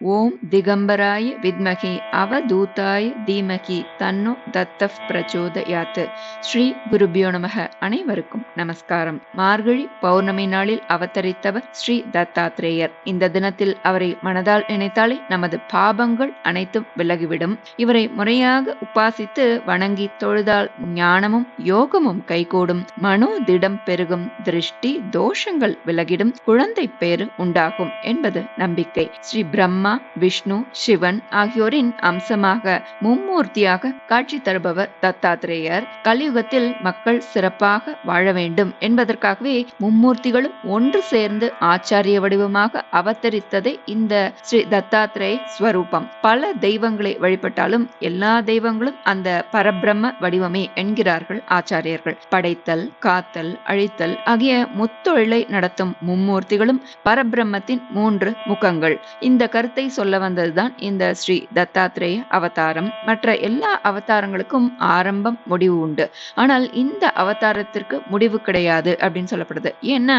ஓம் திகம்பராய வித்மகி அவதூதாய தீமகி தன்னோ தத்தப் பிரச்சோதயாத். ஸ்ரீ குருபியோ நமக. அனைவருக்கும் நமஸ்காரம். மார்கழி பௌர்ணமி நாளில் அவதரித்தவர் ஸ்ரீ தத்தாத்ரேயர். இந்த தினத்தில் அவரை மனதால் நினைத்தாலே நமது பாபங்கள் அனைத்தும் விலகிவிடும். இவரை முறையாக உபாசித்து வணங்கி தொழுதால் ஞானமும் யோகமும் கைகூடும், மனோதிடம் பெருகும், திருஷ்டி தோஷங்கள் விலகிடும், குழந்தை பேறு உண்டாகும் என்பது நம்பிக்கை. ஸ்ரீ பிரம்மா, விஷ்ணு, சிவன் ஆகியோரின் அம்சமாக மும்மூர்த்தியாக காட்சி தருபவர் தத்தாத்ரேயர். கலியுகத்தில் மக்கள் சிறப்பாக வாழ வேண்டும் என்பதற்காகவே மும்மூர்த்திகளும் ஒன்று சேர்ந்து ஆச்சாரிய வடிவமாக அவதரித்ததே இந்த ஸ்ரீ தத்தாத்ரேய ஸ்வரூபம். பல தெய்வங்களை வழிபட்டாலும் எல்லா தெய்வங்களும் அந்த பரபிரம்ம வடிவமே என்கிறார்கள் ஆச்சாரியர்கள். படைத்தல், காத்தல், அழித்தல் ஆகிய முத்தொழிலை நடத்தும் மும்மூர்த்திகளும் பரபிரம்மத்தின் 3 முகங்கள். இந்த கருத்தை சொல்ல வந்ததுதான் இந்த ஸ்ரீ தத்தாத்ரேய அவதாரம். மற்ற எல்லா அவதாரங்களுக்கும் ஆரம்பம், முடிவு உண்டு. ஆனால் இந்த அவதாரத்திற்கு முடிவு கிடையாது அப்படின்னு சொல்லப்படுது. ஏன்னா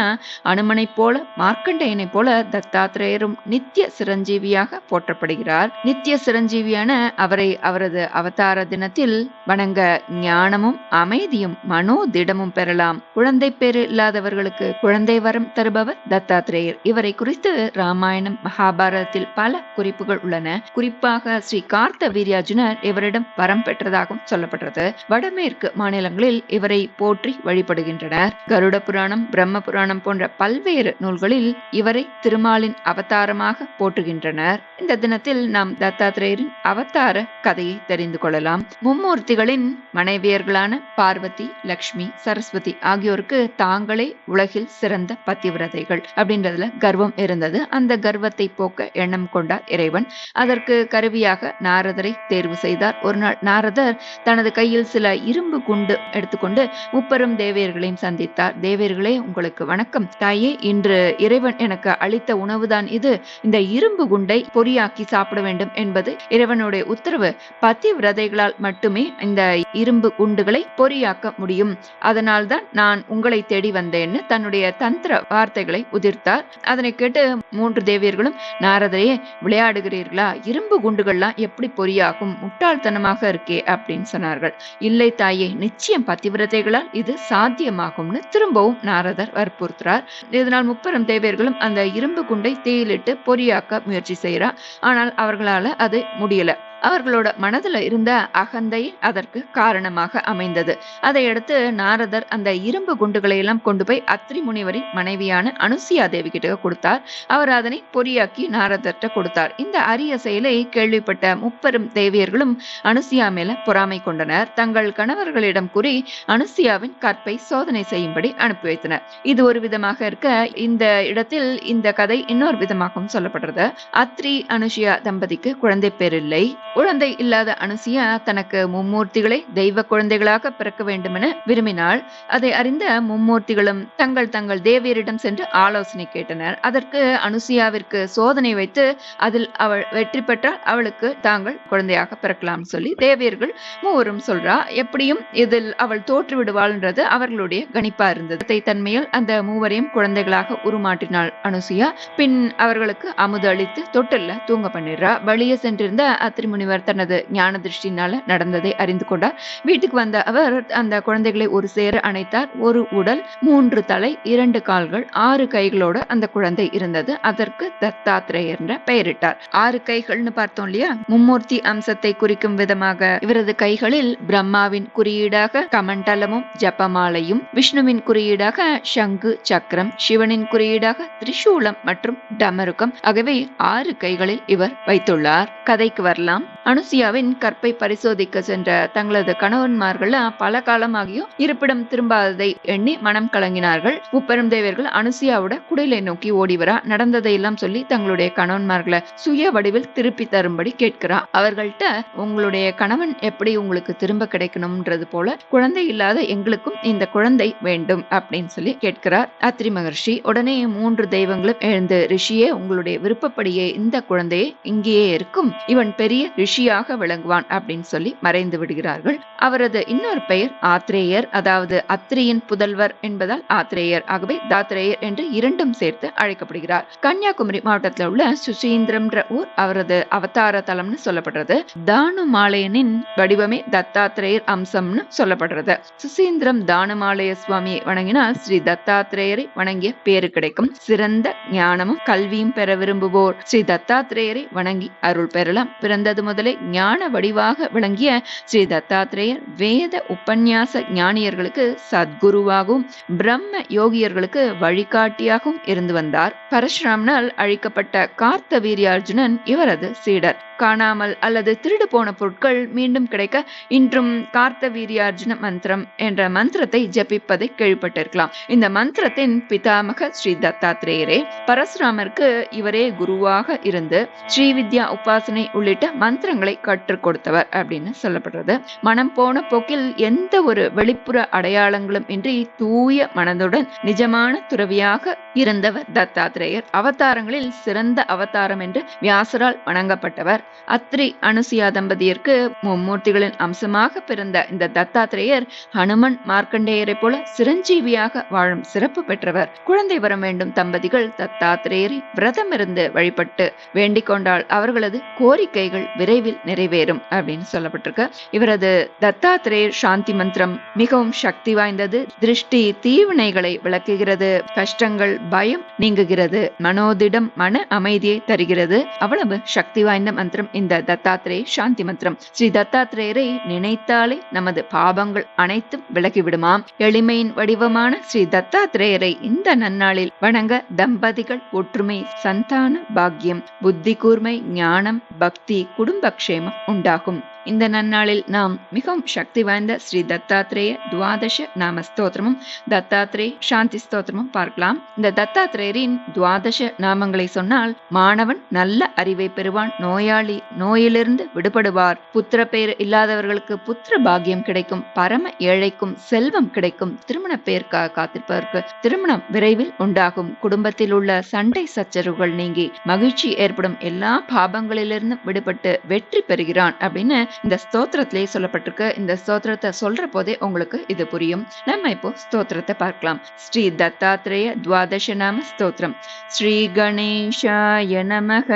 அனுமனை போல, மார்க்கண்டேயனை போல தத்தாத்ரேயரும் நித்திய சிரஞ்சீவியாக போற்றப்படுகிறார். நித்திய சிரஞ்சீவியான அவரை அவரது அவதார தினத்தில் வணங்க ஞானமும் அமைதியும் மனோதிடமும் பெறலாம். குழந்தை பேறு இல்லாதவர்களுக்கு குழந்தை வரம் தருபவர் தத்தாத்ரேயர். இவரை குறித்து ராமாயணம், மகாபாரதத்தில் பல குறிப்புகள் உள்ளன. குறிப்பாக ஸ்ரீ கார்த்த வீர்யார்ஜுனர் இவரிடம் வரம் பெற்றதாகவும் சொல்லப்படுறது. வடமேற்கு மாநிலங்களில் இவரை போற்றி வழிபடுகின்றனர். கருட புராணம், பிரம்ம புராணம் போன்ற பல்வேறு நூல்களில் இவரை திருமாலின் அவதாரமாக போற்றுகின்றனர். இந்த தினத்தில் நாம் தத்தாத்ரேயரின் அவதார கதையை தெரிந்து கொள்ளலாம். மும்மூர்த்திகளின் மனைவியர்களான பார்வதி, லக்ஷ்மி, சரஸ்வதி ஆகியோருக்கு தாங்களே உலகில் சிறந்த பத்திவிரதைகள் அப்படின்றதுல கர்வம் இருந்தது. அந்த கர்வத்தை போக்க எண்ணம் கொண்டார் இறைவன். அதற்கு கருவியாக நாரதரை தேர்வு செய்தார். ஒரு நாள் நாரதர் தனது கையில் சில இரும்பு குண்டு எடுத்துக்கொண்டு முப்பெரும் தேவியர்களையும் சந்தித்தார். தேவியர்களே, உங்களுக்கு வணக்கம். தாயே, இன்று இறைவன் எனக்கு அளித்த உணவுதான் இது. இந்த இரும்பு குண்டை பொறியாக்கி சாப்பிட வேண்டும் என்பது இறைவனுடைய உத்தரவு. பத்திவிரதைகளால் மட்டுமே இந்த இரும்பு குண்டுகளை பொறியாக்க முடியும். அதனால்தான் நான் உங்களை தேடி வந்தேன்னு தன்னுடைய தந்திர வார்த்தைகளை உதிர்த்தார். அதனை கேட்டு 3 தேவியர்களும், நாரதரே, விளையாடுகிறீர்களா? இரும்பு குண்டுகள்லாம் எப்படி பொறியாகும்? முட்டாள்தனமாக இருக்கே அப்படின்னு சொன்னார்கள். இல்லை தாயே, நிச்சயம் பத்திவிரதைகளால் இது சாத்தியமாகும்னு திரும்பவும் நாரதர் வற்புறுத்துறார். இதனால் முப்பெரும் தேவியர்களும் அந்த இரும்பு குண்டை தீயிலிட்டு பொறியாக்க முயற்சி செய்கிறார். ஆனால் அவர்களால அது முடியல. அவர்களோட மனதுல இருந்த அகந்தை அதற்கு காரணமாக அமைந்தது. அதையடுத்து நாரதர் அந்த இரும்பு குண்டுகளை எல்லாம் கொண்டு போய் அத்ரி முனிவரின் மனைவியான அனுசுயா தேவி கிட்ட கொடுத்தார். அவர் அதனை பொறியாக்கி நாரதர்கிட்ட கொடுத்தார். இந்த அரிய செயலை கேள்விப்பட்ட முப்பெரும் தேவியர்களும் அனுசுயா மேல பொறாமை கொண்டனர். தங்கள் கணவர்களிடம் கூறி அனுசுயாவின் கற்பை சோதனை செய்யும்படி அனுப்பி வைத்தனர். இது ஒரு விதமாக இருக்க, இந்த இடத்தில் இந்த கதை இன்னொரு விதமாகவும் சொல்லப்படுறது. அத்ரி அனுசுயா தம்பதிக்கு குழந்தை பேர் இல்லை. குழந்தை இல்லாத அனுசுயா தனக்கு மும்மூர்த்திகளை தெய்வ குழந்தைகளாக பிறக்க வேண்டும் என விரும்பினாள். அதை அறிந்த மும்மூர்த்திகளும் தங்கள் தேவியரிடம் சென்று ஆலோசனை கேட்டனர். அதற்கு அனுசுயாவிற்கு சோதனை வைத்து அதில் அவள் வெற்றி பெற்றால் அவளுக்கு தாங்கள் குழந்தையாக பிறக்கலாம் சொல்லி தேவியர்கள் மூவரும் சொல்றா. எப்படியும் இதில் அவள் தோற்று விடுவாள்ன்றது அவர்களுடைய கணிப்பா இருந்தது. தன்மையில் அந்த மூவரையும் குழந்தைகளாக உருமாற்றினாள் அனுசுயா. பின் அவர்களுக்கு அமுது அளித்து தொட்டில்ல தூங்க பண்ணிடுறா. வெளியே சென்றிருந்த அத்ரி முனிவர் தனது ஞான திருஷ்டினால நடந்ததை அறிந்து கொண்டார். வீட்டுக்கு வந்த அவர் அந்த குழந்தைகளை ஒரு சேர அணைத்தார். ஒரு உடல், 3 தலை, 2 கால்கள், 6 கைகளோட அந்த குழந்தை இருந்தது. அதற்கு தத்தாத்ரேயர் என்ற பெயரிட்டார். 6 கைகள்னு பார்த்தோம் இல்லையா? மும்மூர்த்தி அம்சத்தை குறிக்கும் விதமாக இவரது கைகளில் பிரம்மாவின் குறியீடாக கமண்டலமும் ஜபமாலையும், விஷ்ணுவின் குறியீடாக சங்கு சக்கரம், சிவனின் குறியீடாக திரிசூலம் மற்றும் டமருகம் ஆகவே 6 கைகளில் இவர் வைத்துள்ளார். கதைக்கு வரலாம். அனுசுயாவின் கற்பை பரிசோதிக்க சென்ற தங்களது கணவன்மார்கள் பல காலமாகியும் இருப்பிடம் திரும்பாததை எண்ணி மனம் கலங்கினார்கள். முப்பெரும் தேவர்கள் அனுசுயாவோட குடிலை நோக்கி ஓடிவரா. நடந்ததை எல்லாம் சொல்லி தங்களுடைய கணவன்மார்களை சுய வடிவில் திருப்பி தரும்படி கேட்கிறார். அவர்கள்ட்ட, உங்களுடைய கணவன் எப்படி உங்களுக்கு திரும்ப கிடைக்கணும்ன்றது போல குழந்தை இல்லாத எங்களுக்கும் இந்த குழந்தை வேண்டும் அப்படின்னு சொல்லி கேட்கிறார் அத்ரி மகர்ஷி. உடனே 3 தெய்வங்களும் எழுந்து, ரிஷியே, உங்களுடைய விருப்பப்படியே இந்த குழந்தையே இங்கேயே இருக்கும். இவன் பெரிய ரிஷியாக விளங்குவான் அப்படின்னு சொல்லி மறைந்து விடுகிறார்கள். அவரது இன்னொரு பெயர் ஆத்ரேயர், அதாவது அத்ரியின் புதல்வர் என்பதால் ஆத்ரேயர். ஆகவே தாத்ரேயர் என்று இரண்டும் சேர்த்து அழைக்கப்படுகிறார். கன்னியாகுமரி மாவட்டத்தில் உள்ள சுசீந்திரம்ன்ற ஊர் அவரது அவதார தலம்னு சொல்லப்படுறது. தானுமாலயனின் வடிவமே தத்தாத்திரேயர் அம்சம்னு சொல்லப்படுறது. சுசீந்திரம் தானுமாலய சுவாமியை வணங்கினால் ஸ்ரீ தத்தாத்திரேயரை வணங்கிய பேரு கிடைக்கும். சிறந்த ஞானமும் கல்வியும் பெற விரும்புவோர் ஸ்ரீ தத்தாத்திரேயரை வணங்கி அருள் பெறலாம். பிறந்தது முதலே ஞான வடிவாக விளங்கிய ஸ்ரீ தத்தாத்திரேயர் வேத உபன்யாச ஞானியர்களுக்கு சத்குருவாகவும் பிரம்ம யோகியர்களுக்கு வழிகாட்டியாகவும் இருந்து வந்தார். பரசுராமனால் அழிக்கப்பட்ட கார்த்தவீர்யார்ஜுனன் இவரது சீடர். காணாமல் அல்லது திருடு போன பொருட்கள் மீண்டும் கிடைக்க இன்றும் கார்த்தவீர்யார்ஜுன மந்திரம் என்ற மந்திரத்தை ஜபிப்பதை கேள்விப்பட்டிருக்கலாம். இந்த மந்திரத்தின் பிதாமக ஸ்ரீ தத்தாத்திரேயரே. பரசுராமருக்கு இவரே குருவாக இருந்து ஸ்ரீவித்யா உபாசனை உள்ளிட்ட மந்திரங்களை கற்றுக் கொடுத்தவர் அப்படின்னு சொல்லப்படுறது. மனம் போன போக்கில் எந்த ஒரு வெளிப்புற அடையாளங்களும் இன்றி தூய மனதுடன் நிஜமான துறவியாக இருந்தவர் தத்தாத்திரேயர். அவதாரங்களில் சிறந்த அவதாரம் என்று வியாசரால் வணங்கப்பட்டவர். அத்ரி அனுசுயா தம்பதியருக்கு மும்மூர்த்திகளின் அம்சமாக பிறந்த இந்த தத்தாத்திரேயர் ஹனுமன் மார்க்கண்டேயரை போல சிரஞ்சீவியாக வாழும் சிறப்பு பெற்றவர். குழந்தை வர வேண்டும் தம்பதிகள் தத்தாத்திரேயரை விரதம் இருந்து வழிபட்டு வேண்டிக் கொண்டால் அவர்களது கோரிக்கைகள் விரைவில் நிறைவேறும் அப்படின்னு சொல்லப்பட்டிருக்கு. இவரது தத்தாத்திரேயர் சாந்தி மந்திரம் மிகவும் சக்தி வாய்ந்தது. திருஷ்டி தீவினைகளை விளக்குகிறது. கஷ்டங்கள் பயம் நீங்குகிறது. மனோதிடம் மன அமைதியை தருகிறது. அவ்வளவு சக்தி வாய்ந்த மந்திரம் இந்த தத்தாத்திரேய சாந்தி மந்திரம். ஸ்ரீ தத்தாத்திரேயரை நினைத்தாலே நமது பாவங்கள் அனைத்தும் விலகிவிடுமாம். எளிமையின் வடிவமான ஸ்ரீ தத்தாத்திரேயரை இந்த நன்னாளில் வணங்க தம்பதிகள் ஒற்றுமை, சந்தான பாக்கியம், புத்தி கூர்மை, ஞானம், பக்தி, குடும்பக்ஷேமம் உண்டாகும். இந்த நன்னாளில் நாம் மிகவும் சக்தி வாய்ந்த ஸ்ரீ தத்தாத்திரேய துவாதச நாம ஸ்தோத்திரமும் தத்தாத்திரேய சாந்தி ஸ்தோத்திரமும் பார்க்கலாம். இந்த தத்தாத்திரேயரின் துவாதச நாமங்களை சொன்னால் மாணவன் நல்ல அறிவை பெறுவான், நோயாளி நோயிலிருந்து விடுபடுவார், புத்திர பேர் இல்லாதவர்களுக்கு புத்திர பாக்கியம் கிடைக்கும், பரம ஏழைக்கும் செல்வம் கிடைக்கும், திருமண பேருக்காக காத்திருப்பதற்கு திருமணம் விரைவில் உண்டாகும், குடும்பத்தில் உள்ள சண்டை சச்சரவுகள் நீங்கி மகிழ்ச்சி ஏற்படும், எல்லா பாபங்களிலிருந்து விடுபட்டு வெற்றி பெறுகிறான் அப்படின்னு இந்த ஸ்தோத்திரத்திலே சொல்லப்பட்டிருக்கு. இந்த ஸ்தோத்திரத்தை சொல்ற போதே உங்களுக்கு இது புரியும். நம்ம இப்போ ஸ்தோத்திரத்தை பார்க்கலாம். ஸ்ரீ தத்தாத்திரேய துவாதச நாம ஸ்தோத்திரம். ஸ்ரீ கணேஷாய நமக.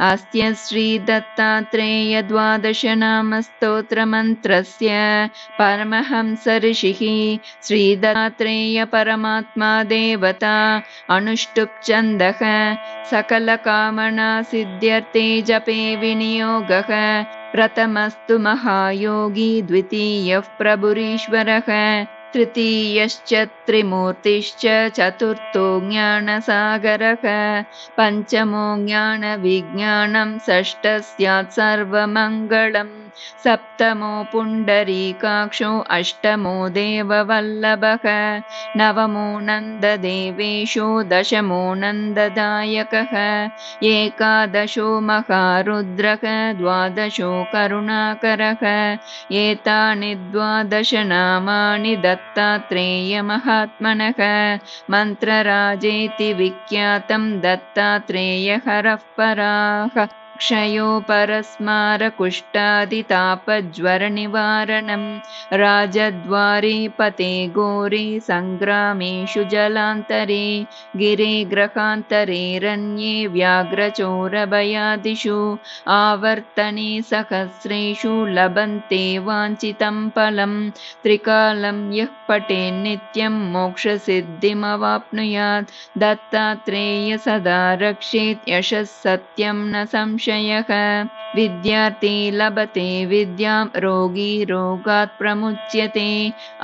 அஸ்ய ஸ்ரீ தத்தாத்ரேய துவாதச நாம ஸ்தோத்திர மந்திரஸ்ய பரமஹம்ச ரிஷிஹி ஸ்ரீ தத்தாத்ரேய பரமாத்மா தேவதா அனுஷ்டுப் சந்தக சகல காமனா சித்யர்த்தே ஜபே விநியோகः. பிரதமஸ்து மகாயோகி த்விதீயः பிரபுரீஸ்வரः तृतीयश्च त्रिमूर्तिश्च चतुर्थो ज्ञानसागरः पञ्चमो ज्ञानविज्ञानं षष्ठः स्यात् सर्वमङ्गलम् सप्तमो पुण्डरीकाक्षो अष्टमो देववल्लभः नवमो नन्ददेवेशो दशमो नन्ददायकः एकादशो महारुद्रः द्वादशो करुणाकरः एतानि द्वादश नामानि दत्तात्रेय महात्मनः मन्त्रराजेति विख्यातं दत्तात्रेय हरः पराः क्षयो परस्मार कुष्ठादितापज्वरनिवारणं राजद्वारे पते घोरे संग्रामेषु जलान्तरे गिरे ग्रहान्तरेरण्ये व्याघ्रचोरभयादिषु आवर्तने सहस्रेषु लभन्ते वाञ्छितं फलं त्रिकालं यः पठेन्नित्यं मोक्षसिद्धिमवाप्नुयात् दत्तात्रेय सदा रक्षेत् यशः सत्यं न संशयः विद्यार्थी लभते विद्यां रोगी रोगात् प्रमुच्यते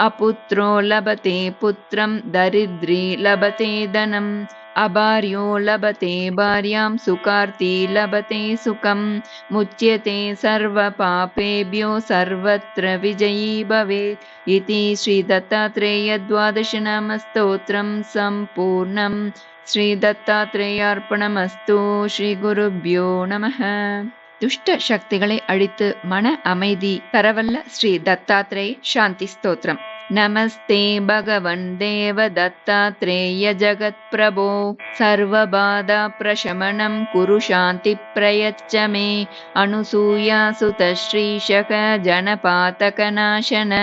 अपुत्रो लभते पुत्रं दरिद्री लभते धनम् अभार्यो लभते भार्यां सुखार्थी लभते सुखं मुच्यते सर्वपापेभ्यो सर्वत्र विजयी भवेत् इति श्री दत्तात्रेय द्वादश नाम स्तोत्रं सम्पूर्णम्. श्री दत्तात्रेयार्पणमस्तु. श्री गुरुभ्यो नमः. துஷ்ட சக்திகளை அழித்து மன அமைதி தரவல்ல ஸ்ரீ தத்தாத்ரேய சாந்தி ஸ்தோத்திரம். நமஸ்தே பகவன் தேவ தத்தாத்ரேய ஜகத்பிரபோ சர்வபாதா பிரசமனம் குரு சாந்தி பிரயச்ச மே அனுசூயா சுத ஸ்ரீஷக ஜனபாதக நாசன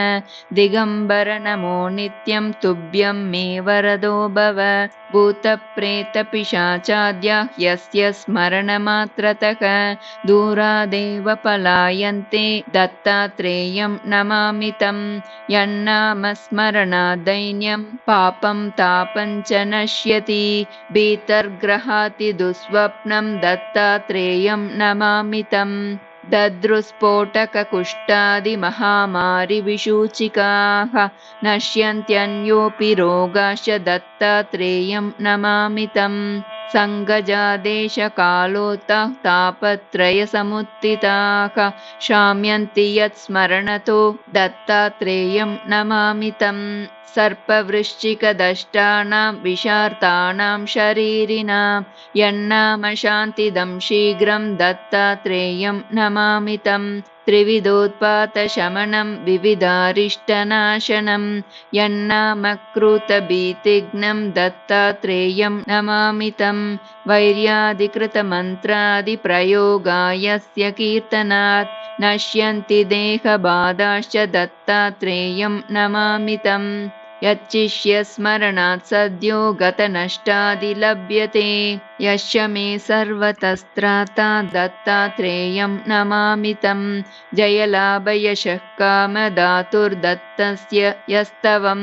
திகம்பர நமோ நித்யம் துப்யம் மே வரதோ பவ பூத பிரேத பிசாச்சாத்யா யஸ்ய ஸ்மரணமாத்ரதக தூராதேவ பலாயந்தே தத்தாத்ரேயம் நமாமி தம் யன்னாமஸ்மரணாதைன்யம் பாபம் தாபஞ்ச நஷ்யதி பீதர்கிரஹாதி துஸ்வப்னம் தத்தாத்ரேயம் நமாமி தம் दद्रुस्फोटककुष्ठादिमहामारिविषूचिकाः नश्यन्त्यन्योऽपि रोगाश्च दत्तात्रेयं नमामि तं सङ्गजादेशकालोत्तः तापत्रयसमुत्थिताः शाम्यन्ति यत्स्मरणतो दत्तात्रेयं नमामि तं सर्पवृश्चिकदष्टानां विषार्तानां शरीरिणां यन्नामशान्तिदं शीघ्रं दत्तात्रेयं नमामि तं त्रिविधोत्पातशमनं विविधारिष्टनाशनं यन्नामकृतभीतिघ्नं दत्तात्रेयं नमामि तं वैर्यादिकृतमन्त्रादिप्रयोगायस्य कीर्तनात् नश्यन्ति देहबाधाश्च दत्तात्रेयं नमामि तं यच्चिष्यस्मरणात् सद्यो गतनष्टादिलभ्यते यस्य मे सर्वतस्त्राता दत्तात्रेयं नमामि तं जयलाभयशः कामदातुर्दत्तस्य यस्तवं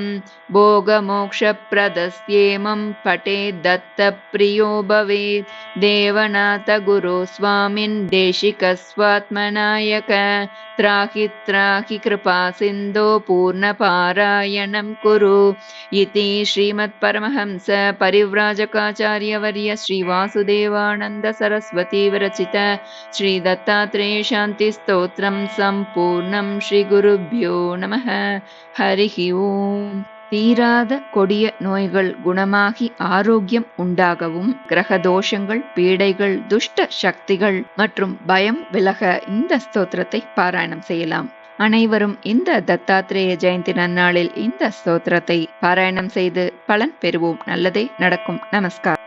भोगमोक्षप्रदस्येमं पठेत् दत्तप्रियो भवेत् देवनाथ गुरो स्वामिन् देशिकस्वात्मनायक त्राहि त्राहि कृपासिन्धो पूर्णपारायणं कुरु इति श्रीमत्परमहंस परिव्राजकाचार्यवर्य श्रीवासुदेवानन्द सरस्वती विरचित श्रीदत्तात्रेय शान्तिस्तोत्रं सम्पूर्णं श्रीगुरुभ्यो नमः हरिः ओम् தீராத கொடிய நோய்கள் குணமாகி ஆரோக்கியம் உண்டாகவும் கிரக தோஷங்கள் பீடைகள் துஷ்ட சக்திகள் மற்றும் பயம் விலக இந்த ஸ்தோத்திரத்தை பாராயணம் செய்யலாம். அனைவரும் இந்த தத்தாத்ரேய ஜெயந்தி நன்னாளில் இந்த ஸ்தோத்திரத்தை பாராயணம் செய்து பலன் பெறுவோம். நல்லதே நடக்கும். நமஸ்காரம்.